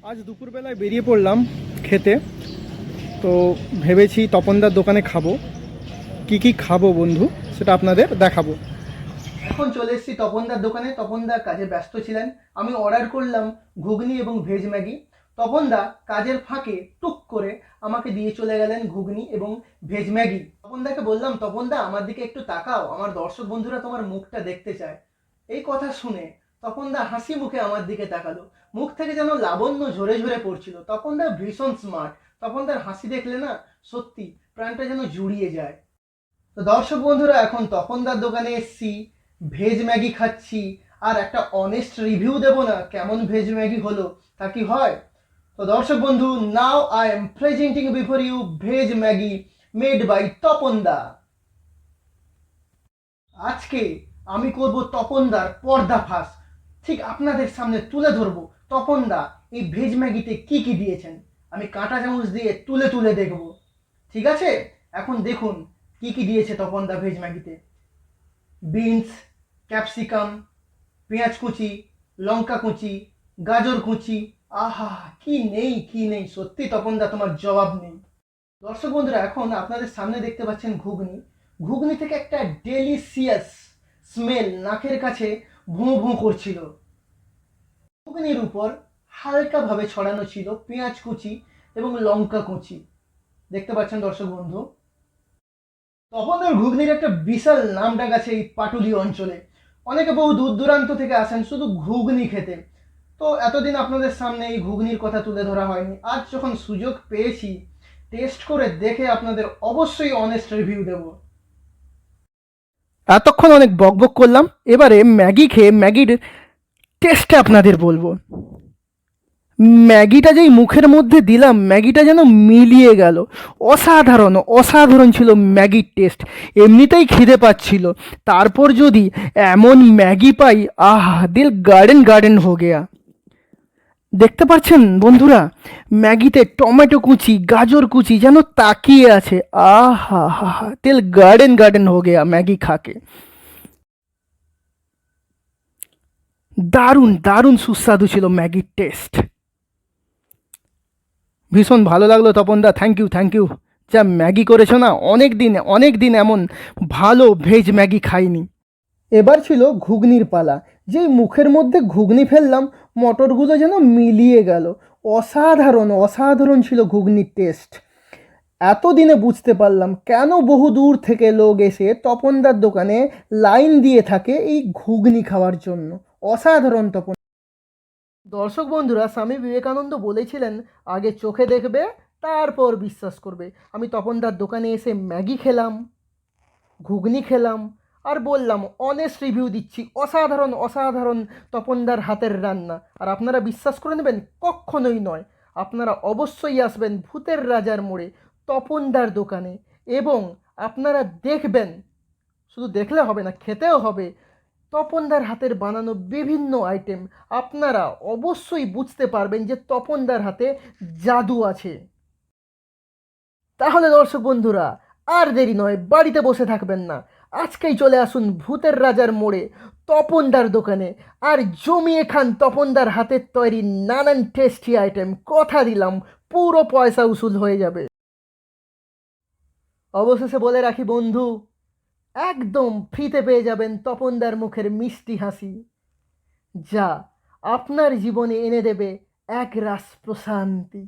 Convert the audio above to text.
আজ দুপুরবেলায় বেরিয়ে পড়লাম খেতে। তো ভেবেছি তপনদার দোকানে খাবো। কি কি খাবো বন্ধু সেটা আপনাদের দেখাবো। এখন চলে এসেছি তপনদার দোকানে। তপনদা কাজে ব্যস্ত ছিলেন। আমি অর্ডার করলাম ঘুগনি এবং ভেজ ম্যাগি। তপনদা কাজের ফাঁকে টুক করে আমাকে দিয়ে চলে গেলেন ঘুগনি এবং ভেজ ম্যাগি। তপনদাকে বললাম, তপনদা আমার দিকে একটু তাকাও, আমার দর্শক বন্ধুরা তোমার মুখটা দেখতে চায়। এই কথা শুনে তপনদা হাসি মুখে আমার দিকে তাকালো। মুখ থেকে যেন লাবণ্য ঝরে ঝরে পড়ছিল। তপনদা ভীষণ স্মার্ট। তপনদার হাসি দেখলে না সত্যি প্রাণটা যেন জুড়িয়ে যায়। তো দর্শক বন্ধুরা, এখন তপনদার দোকানে এসছি, ভেজ ম্যাগি খাচ্ছি। আর একটা অনেস্ট রিভিউ দেবো না কেমন ভেজ ম্যাগি হলো, তা কি হয়? তো দর্শক বন্ধু, now I am presenting before you veg Maggi made by তপনদা। আজকে আমি করব তপনদার পর্দাফাঁস। ঠিক আপনাদের সামনে তুলে ধরবো তপনদা এই ভেজ ম্যাগিতে কি কি দিয়েছেন। আমি কাঁটা চামচ দিয়ে তুলে তুলে দেখব। ঠিক আছে, এখন দেখুন কি কি দিয়েছে তপনদা ভেজ ম্যাগিতে। বিনস, ক্যাপসিকাম, পেঁয়াজ কুচি, লঙ্কা কুচি, গাজর কুচি। আহা, কি নেই কি নেই, সত্যি তপনদা তোমার জবাব নেই। দর্শক বন্ধুরা, এখন আপনাদের সামনে দেখতে পাচ্ছেন ঘুগনি। ঘুগনি থেকে একটা ডেলিসিয়াস স্মেল নাকের কাছে ভুঁ ভুঁ করছিল। ঘুগনির উপর হালকাভাবে ছড়ানো ছিল পেঁয়াজ কুচি এবং লঙ্কা কুচি। দেখতে পাচ্ছেন দর্শক বন্ধু, তখন ওই ঘুগনির একটা বিশাল নাম ডাক আছে এই পাটুলি অঞ্চলে। অনেকে বহু দূর দূরান্ত থেকে আসেন শুধু ঘুগনি খেতে। তো এতদিন আপনাদের সামনে এই ঘুগনির কথা তুলে ধরা হয়নি। আজ যখন সুযোগ পেয়েছি, টেস্ট করে দেখে আপনাদের অবশ্যই অনেস্ট রিভিউ দেব। এতক্ষণ অনেক বকবক করলাম, এবারে ম্যাগি খেয়ে ম্যাগির টেস্টটা আপনাদের বলবো। ম্যাগিটা যেই মুখের মধ্যে দিলাম, ম্যাগিটা যেন মিলিয়ে গেল। অসাধারণ অসাধারণ ছিল ম্যাগির টেস্ট। এমনিতেই খিদে পাচ্ছিল, তারপর যদি এমন ম্যাগি পাই, আহ, দিল গার্ডেন গার্ডেন হো গেয়া। দেখতে পাচ্ছেন বন্ধুরা, ম্যাগিতে টমেটো কুচি, গাজর কুচি যেন তাকিয়ে আছে। আহা হা হা, দিল গার্ডেন গার্ডেন হো গেয়া ম্যাগি খাকে। দারুণ দারুণ সুস্বাদু ছিল ম্যাগির টেস্ট। ভীষণ ভালো লাগলো তপনদা, থ্যাংক ইউ থ্যাংক ইউ। যা ম্যাগি করেছো না, অনেক দিন এমন ভালো ভেজ ম্যাগি খাইনি। এবার ছিল ঘুগনির পালা। যেই মুখের মধ্যে ঘুগনি ফেললাম, মটরগুলো যেন মিলিয়ে গেল। অসাধারণ অসাধারণ ছিল ঘুগনির টেস্ট। এতদিনে বুঝতে পারলাম কেন বহু দূর থেকে লোক এসে তপনদার দোকানে লাইন দিয়ে থাকে এই ঘুগনি খাওয়ার জন্য। অসাধারণ তপন। দর্শক বন্ধুরা, স্বামী বিবেকানন্দ বলেছিলেন, আগে চোখে দেখবে তারপর বিশ্বাস করবে। আমি তপনদার দোকানে এসে ম্যাগি খেলাম, ঘুগনি খেলাম, আর বললাম অনেস্ট রিভিউ দিচ্ছি। অসাধারণ অসাধারণ তপনদার হাতের রান্না। আর আপনারা বিশ্বাস করে নেবেন? কখনোই নয়। আপনারা অবশ্যই আসবেন ভূতের রাজার মোড়ে তপনদার দোকানে, এবং আপনারা দেখবেন, শুধু দেখলে হবে না, খেতেও হবে তপনদার হাতের বানানো বিভিন্ন আইটেম। আপনারা অবশ্যই বুঝতে পারবেন যে তপনদার হাতে জাদু আছে। তাহলে দর্শক বন্ধুরা, আর দেরি নয়, বাড়িতে বসে থাকবেন না, আজকেই চলে আসুন ভূতের রাজার মোড়ে তপনদার দোকানে, আর জমিয়ে খান তপনদার হাতের তৈরি নানান টেস্টি আইটেম। কথা দিলাম পুরো পয়সা উসুল হয়ে যাবে। অবশেষে বলে রাখি বন্ধু, একদম ফ্রিতে পেয়ে যাবেন তপনদার মুখের মিষ্টি হাসি, যা আপনার জীবনে এনে দেবে এক রাস প্রশান্তি।